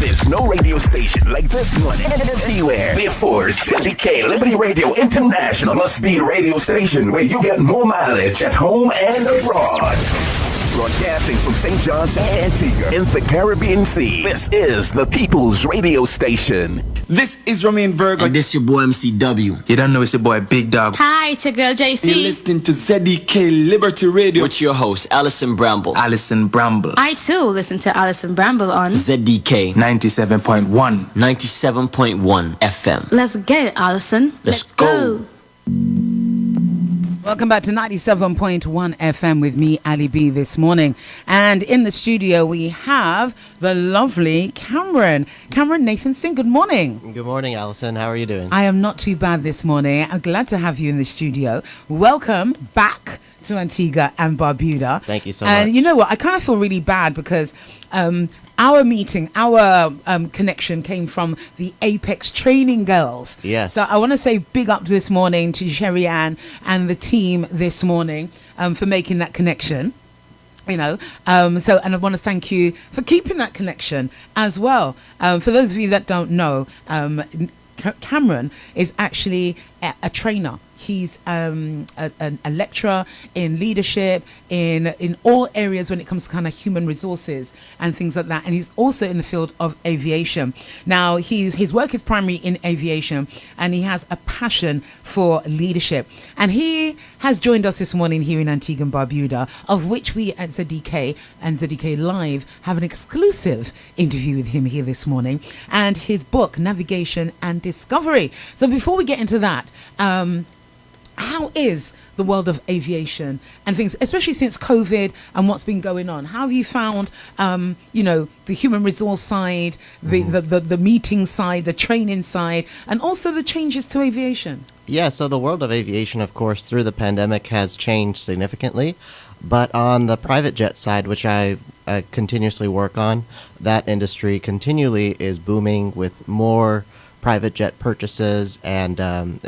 There's no radio station like this one anywhere. Therefore, ZDK Liberty Radio International must be the radio station where you get more mileage at home and abroad. Broadcasting from St. John's, Antigua, in the Caribbean Sea. This is the People's Radio Station. This is Romain Virgo. And this your boy MCW. You don't know it's your boy Big Dog. Hi, it's your girl JC. You're listening to ZDK Liberty Radio. With your host, Alison Bramble. Alison Bramble. I too listen to Alison Bramble on ZDK 97.1. 97.1 FM. Let's get it, Alison. Let's go. Welcome back to 97.1 FM with me, Ali B, this morning. And in the studio, we have the lovely Cameron. Cameron Nathanson, good morning. Good morning, Alison. How are you doing? I am not too bad this morning. I'm glad to have you in the studio. Welcome back to Antigua and Barbuda. Thank you so much. And you know what? I kind of feel really bad because our meeting, our connection came from the Apex Training Girls. Yes. So I want to say big up this morning to Sherry Ann and the team this morning for making that connection. You know, and I want to thank you for keeping that connection as well. For those of you that don't know, Cameron is actually a trainer. He's a lecturer in leadership, in all areas when it comes to kind of human resources and things like that. And he's also in the field of aviation. Now, his work is primarily in aviation, and he has a passion for leadership. And he has joined us this morning here in Antigua and Barbuda, of which we at ZDK and ZDK Live have an exclusive interview with him here this morning, and his book, Navigation and Discovery. So before we get into that, how is the world of aviation and things, especially since COVID and what's been going on? How have you found, the human resource side, the meeting side, the training side, and also the changes to aviation? Yeah, so the world of aviation, of course, through the pandemic has changed significantly. But on the private jet side, which I continuously work on, that industry continually is booming with more private jet purchases, and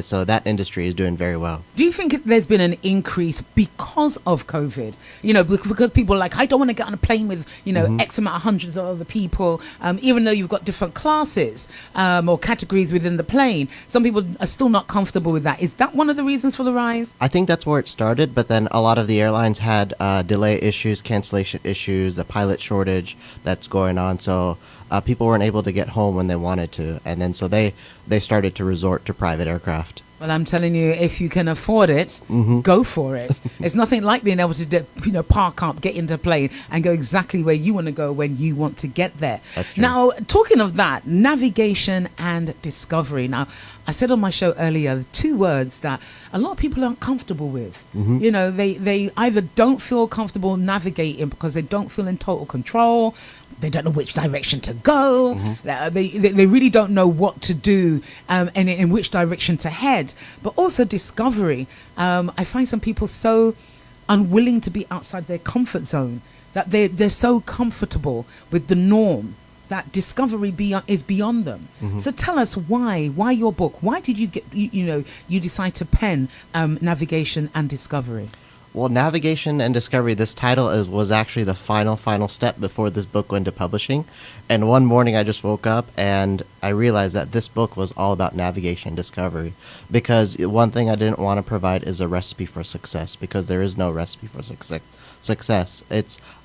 so that industry is doing very well. Do you think there's been an increase because of COVID? You know, because people are like, I don't want to get on a plane with, X amount of hundreds of other people, even though you've got different classes or categories within the plane. Some people are still not comfortable with that. Is that one of the reasons for the rise? I think that's where it started, but then a lot of the airlines had delay issues, cancellation issues, the pilot shortage that's going on, so people weren't able to get home when they wanted to, and then so they started to resort to private aircraft. Well, I'm telling you, if you can afford it, go for it. It's nothing like being able to, park up, get into a plane, and go exactly where you want to go when you want to get there. That's true. Now, talking of that, navigation and discovery. Now, I said on my show earlier, two words that a lot of people aren't comfortable with. You know, they either don't feel comfortable navigating because they don't feel in total control. They don't know which direction to go. They really don't know what to do and in which direction to head. But also discovery. I find some people so unwilling to be outside their comfort zone that they're so comfortable with the norm that discovery is beyond them. So tell us why your book? Why did you get you decide to pen Navigation and Discovery? Well, Navigation and Discovery, this title was actually the final step before this book went to publishing. And one morning I just woke up and I realized that this book was all about navigation and discovery. Because one thing I didn't want to provide is a recipe for success, because there is no recipe for success.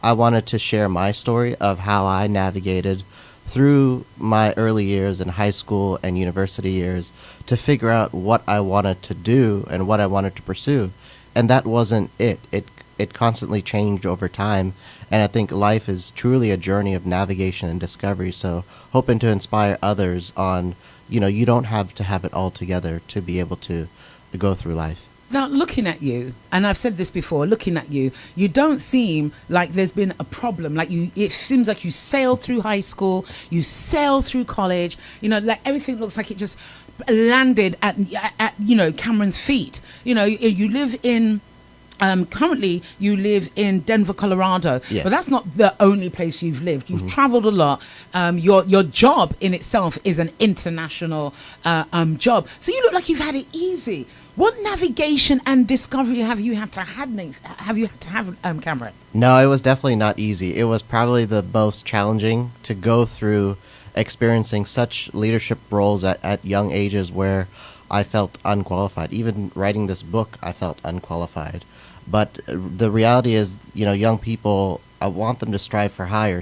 I wanted to share my story of how I navigated through my early years in high school and university years to figure out what I wanted to do and what I wanted to pursue. And that wasn't it. It constantly changed over time. And I think life is truly a journey of navigation and discovery. So hoping to inspire others on, you don't have to have it all together to be able to go through life. Now, looking at you, and I've said this before, looking at you, you don't seem like there's been a problem. It seems like you sailed through high school, you sailed through college, like everything looks like it just landed at Cameron's feet. You live in currently you live in Denver, Colorado. Yes. But that's not the only place you've lived. You've traveled a lot. Your job in itself is an international job. So you look like you've had it easy. What navigation and discovery have you had to have, Cameron? No, it was definitely not easy. It was probably the most challenging to go through experiencing such leadership roles at young ages where I felt unqualified. Even writing this book, I felt unqualified. But the reality is, young people, I want them to strive for higher.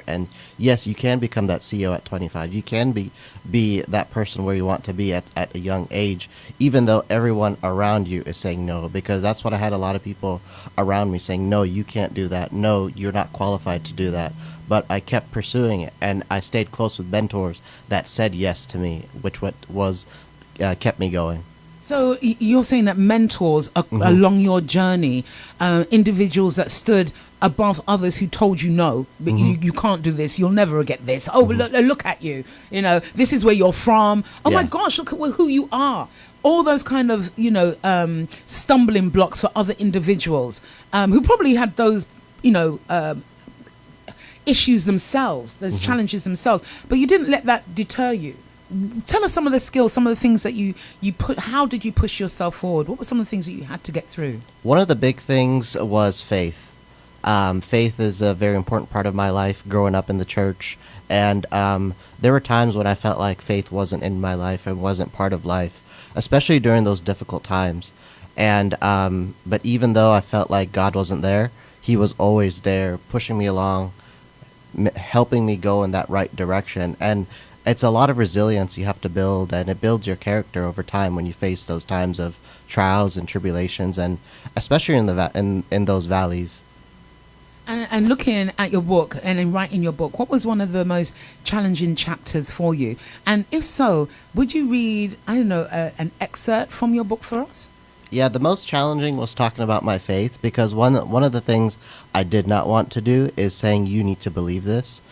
And yes, you can become that CEO at 25. You can be that person where you want to be at a young age, even though everyone around you is saying no, because that's what I had a lot of people around me saying, no, you can't do that. No, you're not qualified to do that. But I kept pursuing it, and I stayed close with mentors that said yes to me, which kept me going. So you're saying that mentors along your journey, individuals that stood above others who told you no, but you can't do this, you'll never get this. Oh, look at you. This is where you're from. Oh my gosh, look at who you are. All those kind of, stumbling blocks for other individuals who probably had those, issues themselves, those challenges themselves. But you didn't let that deter you. Tell us some of the skills, some of the things that you put. How did you push yourself forward? What were some of the things that you had to get through? One of the big things was faith. Faith is a very important part of my life growing up in the church. And there were times when I felt like faith wasn't in my life and wasn't part of life, especially during those difficult times. And but even though I felt like God wasn't there, he was always there, pushing me along, helping me go in that right direction. And it's a lot of resilience you have to build, and it builds your character over time when you face those times of trials and tribulations, and especially in those valleys. And looking at your book and in writing your book, what was one of the most challenging chapters for you? And if so, would you read, an excerpt from your book for us? Yeah, the most challenging was talking about my faith, because one of the things I did not want to do is saying you need to believe this.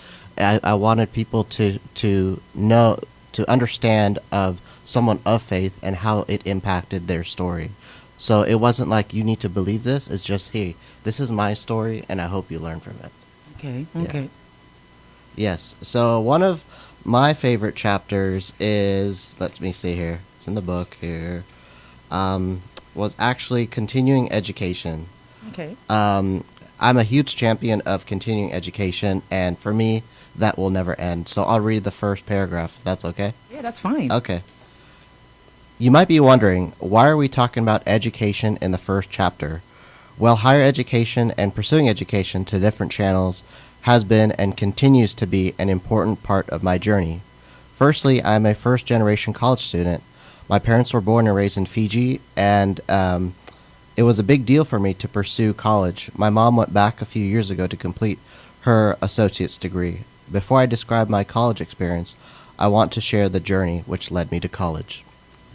I wanted people to know, to understand of someone of faith and how it impacted their story. So it wasn't like you need to believe this. It's just, hey, this is my story, and I hope you learn from it. Okay. Yeah. Yes. So one of my favorite chapters is, let me see here. It's in the book here. Was actually continuing education. Okay. I'm a huge champion of continuing education, and for me, that will never end. So I'll read the first paragraph, if that's okay? Yeah, that's fine. Okay. You might be wondering, why are we talking about education in the first chapter? Well, higher education and pursuing education to different channels has been and continues to be an important part of my journey. Firstly, I'm a first-generation college student. My parents were born and raised in Fiji, and it was a big deal for me to pursue college. My mom went back a few years ago to complete her associate's degree. Before I describe my college experience, I want to share the journey which led me to college.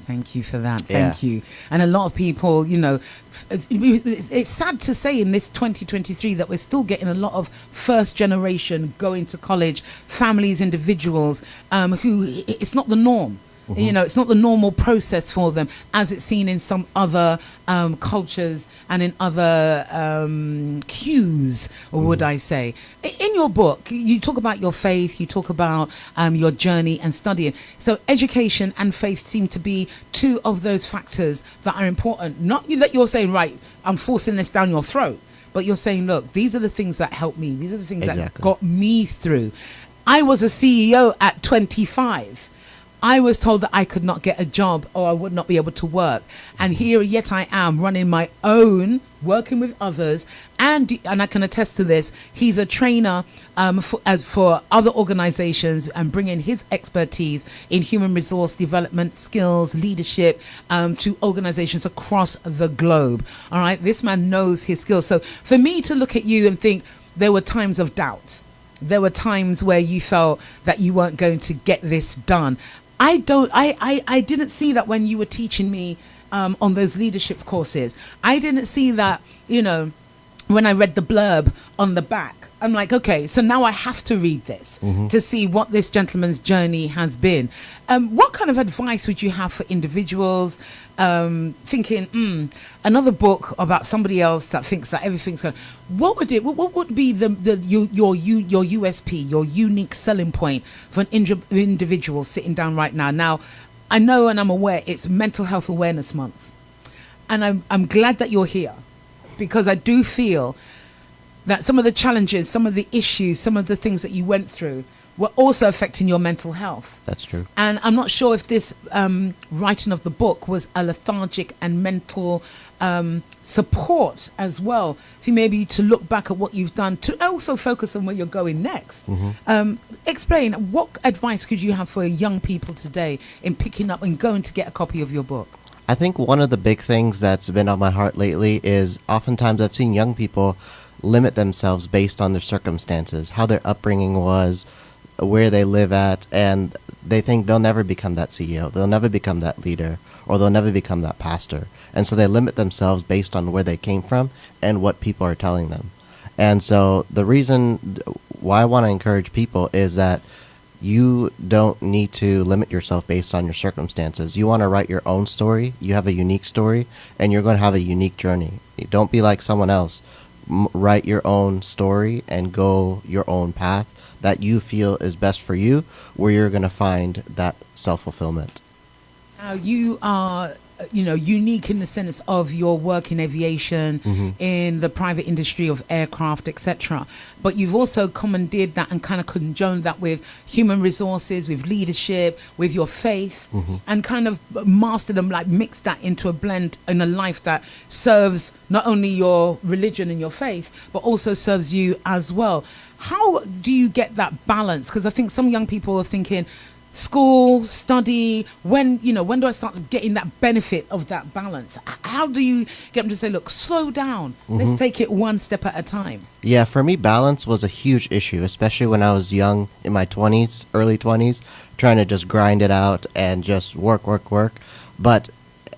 Thank you for that. Yeah. Thank you. And a lot of people, it's sad to say in this 2023 that we're still getting a lot of first generation going to college, families, individuals who it's not the norm. It's not the normal process for them as it's seen in some other cultures and in other cues, or would I say. In your book, you talk about your faith, you talk about your journey and studying. So education and faith seem to be two of those factors that are important. Not that you're saying, right, I'm forcing this down your throat, but you're saying, look, these are the things that helped me. These are the things that got me through. I was a CEO at 25. I was told that I could not get a job or I would not be able to work. And here yet I am running my own, working with others. And I can attest to this. He's a trainer for other organizations and bringing his expertise in human resource development, skills, leadership to organizations across the globe. All right. This man knows his skills. So for me to look at you and think there were times of doubt, there were times where you felt that you weren't going to get this done. I didn't see that when you were teaching me on those leadership courses. I didn't see that, when I read the blurb on the back. I'm like, okay, so now I have to read this to see what this gentleman's journey has been. What kind of advice would you have for individuals thinking, another book about somebody else that thinks that everything's going? What would be your USP, your unique selling point for an individual sitting down right now? Now, I know and I'm aware it's Mental Health Awareness Month. I'm glad that you're here, because I do feel that some of the challenges, some of the issues, some of the things that you went through were also affecting your mental health. That's true. And I'm not sure if this writing of the book was a lethargic and mental support as well, to maybe to look back at what you've done, to also focus on where you're going next. Explain, what advice could you have for young people today in picking up and going to get a copy of your book? I think one of the big things that's been on my heart lately is oftentimes I've seen young people limit themselves based on their circumstances, how their upbringing was, where they live at, and they think they'll never become that CEO, they'll never become that leader, or they'll never become that pastor. And so they limit themselves based on where they came from and what people are telling them. And so the reason why I want to encourage people is that you don't need to limit yourself based on your circumstances. You want to write your own story, you have a unique story, and you're going to have a unique journey. Don't be like someone else. Write your own story and go your own path that you feel is best for you, where you're going to find that self-fulfillment. Now, you are, unique in the sense of your work in aviation, in the private industry of aircraft, etc. But you've also commandeered that and kind of conjoined that with human resources, with leadership, with your faith, and kind of mastered them, like mixed that into a blend in a life that serves not only your religion and your faith, but also serves you as well. How do you get that balance? Because I think some young people are thinking, school, study, when do I start getting that benefit of that balance? How do you get them to say, look, slow down, let's take it one step at a time? Yeah, for me, balance was a huge issue, especially when I was young, in my 20s, early 20s, trying to just grind it out and just work. But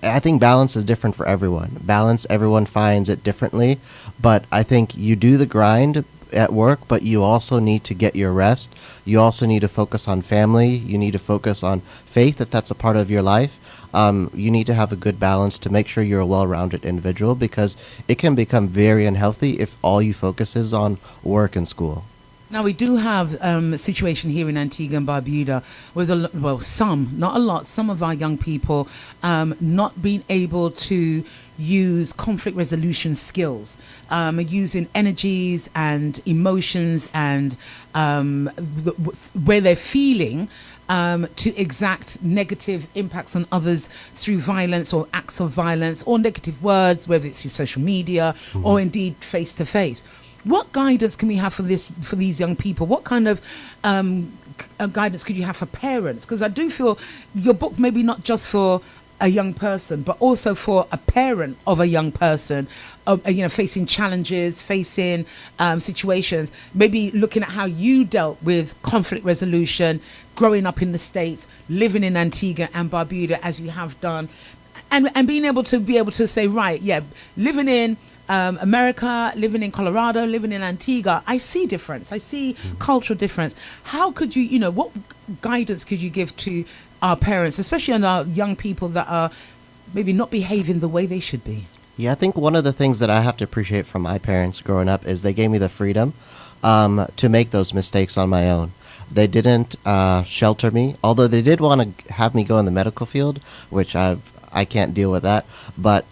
I think balance is different for everyone. Balance, everyone finds it differently, but I think you do the grind at work, but you also need to get your rest. You also need to focus on family. You need to focus on faith, if that's a part of your life. You need to have a good balance to make sure you're a well-rounded individual, because it can become very unhealthy if all you focus is on work and school. Now, we do have a situation here in Antigua and Barbuda with, not a lot, some of our young people not being able to use conflict resolution skills, using energies and emotions and where they're feeling to exact negative impacts on others through violence or acts of violence or negative words, whether it's through social media or indeed face-to-face. What guidance can we have for these young people? What kind of guidance could you have for parents? Because I do feel your book maybe not just for a young person, but also for a parent of a young person, facing challenges, facing situations, maybe looking at how you dealt with conflict resolution, growing up in the States, living in Antigua and Barbuda as you have done, and being able to say, right, yeah, living in America, living in Colorado, living in Antigua, I see difference. I see cultural difference. How could you, what guidance could you give to our parents, especially on our young people that are maybe not behaving the way they should be? Yeah, I think one of the things that I have to appreciate from my parents growing up is they gave me the freedom to make those mistakes on my own. They didn't shelter me, although they did want to have me go in the medical field, which I can't deal with that. But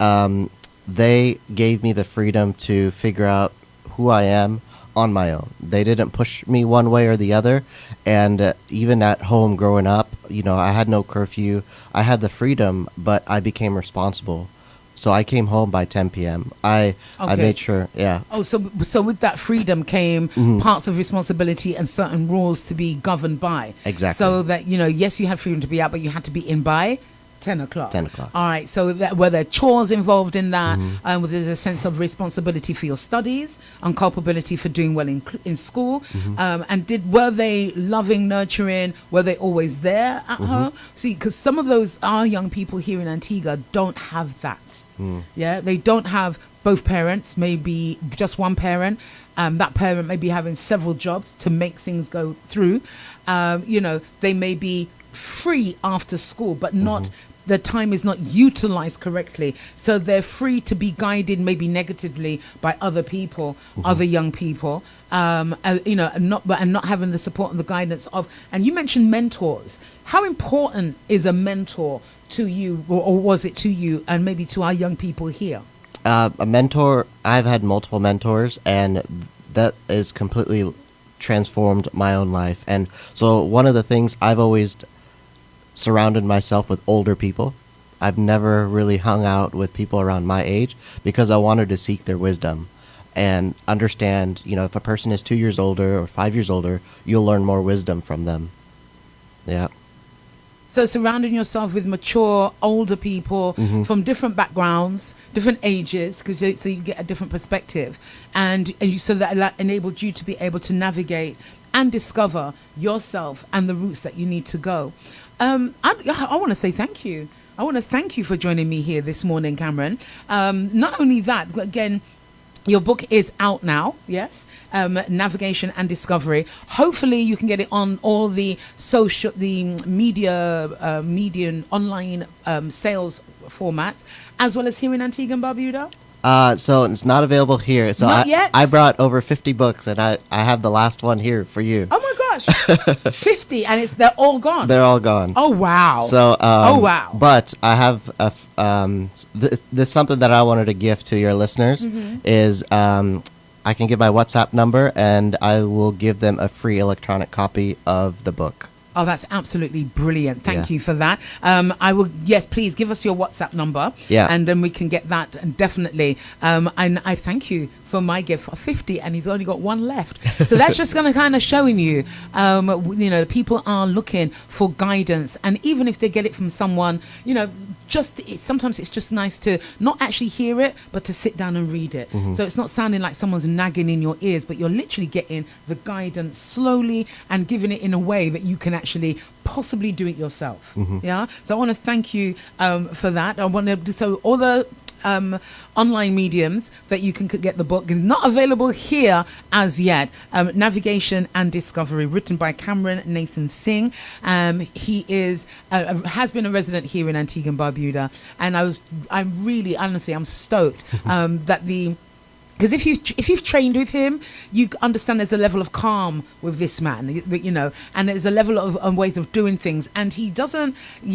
they gave me the freedom to figure out who I am on my own. They didn't push me one way or the other. And even at home growing up, I had no curfew. I had the freedom, but I became responsible. So I came home by 10 p.m. I made sure, yeah. Oh, so with that freedom came parts of responsibility and certain rules to be governed by. Exactly. So that, yes, you had freedom to be out, but you had to be in by 10 o'clock. 10 o'clock. All right. So were there chores involved in that? Was there a sense of responsibility for your studies and culpability for doing well in school? And were they loving, nurturing? Were they always there at home? See, because some of our young people here in Antigua don't have that. Yeah, they don't have both parents, maybe just one parent. That parent may be having several jobs to make things go through. They may be free after school, but not the time is not utilized correctly, so they're free to be guided maybe negatively by other people, other young people, and not having the support and the guidance of. And you mentioned mentors. How important is a mentor to you, or was it to you, and maybe to our young people here? A mentor. I've had multiple mentors, and that has completely transformed my own life. And so one of the things, I've always surrounded myself with older people. I've never really hung out with people around my age because I wanted to seek their wisdom and understand, if a person is 2 years older or 5 years older, you'll learn more wisdom from them. Yeah. So surrounding yourself with mature, older people from different backgrounds, different ages, so you get a different perspective, and so that enabled you to be able to navigate and discover yourself and the routes that you need to go. I want to say thank you. I want to thank you for joining me here this morning, Cameron. Not only that, again, your book is out now, yes, Navigation and Discovery. Hopefully you can get it on all the median online sales formats, as well as here in Antigua and Barbuda. So it's not available here. So Not yet? I brought over 50 books, and I have the last one here for you. Oh my gosh, 50, and they're all gone. They're all gone. Oh wow. So oh wow. But I have this something that I wanted to gift to your listeners is I can give my WhatsApp number, and I will give them a free electronic copy of the book. Oh, that's absolutely brilliant. Thank you for that. I will, yes, please give us your WhatsApp number. Yeah. And then we can get that, and definitely. And I thank you for my gift for 50, and he's only got one left. So that's just going to kind of showing you, people are looking for guidance. And even if they get it from someone, sometimes it's just nice to not actually hear it, but to sit down and read it. So it's not sounding like someone's nagging in your ears, but you're literally getting the guidance slowly and giving it in a way that you can actually possibly do it yourself. Yeah. So I want to thank you for that. I want to, so all the online mediums that you can get the book, not available here as yet. Navigation and Discovery, written by Cameron Nathan Singh. He is has been a resident here in Antigua and Barbuda, and I'm really honestly I'm stoked that because if you've trained with him, you understand there's a level of calm with this man, and there's a level of ways of doing things. And you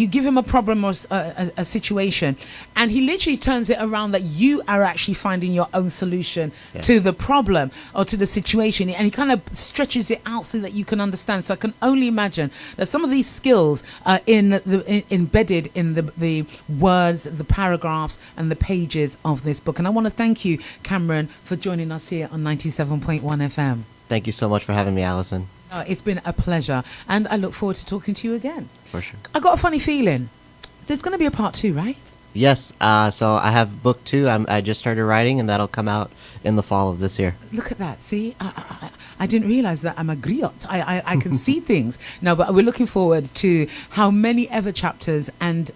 give him a problem or a situation, and he literally turns it around that you are actually finding your own solution to the problem or to the situation. And he kind of stretches it out so that you can understand. So I can only imagine that some of these skills are embedded in the words, the paragraphs, and the pages of this book. And I want to thank you, Cameron, for joining us here on 97.1 FM. Thank you so much for having me, Alison. It's been a pleasure, and I look forward to talking to you again. For sure. I got a funny feeling. There's going to be a part 2, right? Yes. So I have book 2. I just started writing, and that'll come out in the fall of this year. Look at that. See, I didn't realize that I'm a griot. I can see things. No, but we're looking forward to how many ever chapters and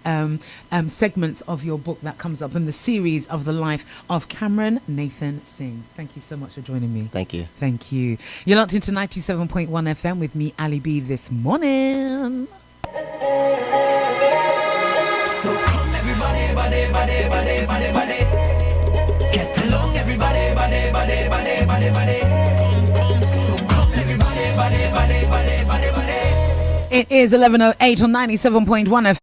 segments of your book that comes up in the series of the life of Cameron Nathan Singh. Thank you so much for joining me. Thank you. Thank you. You're locked into 97.1 FM with me, Ali B, this morning. So come everybody, body. Get along everybody, body. So come everybody, body. It is 11:08 on 97.1 FM.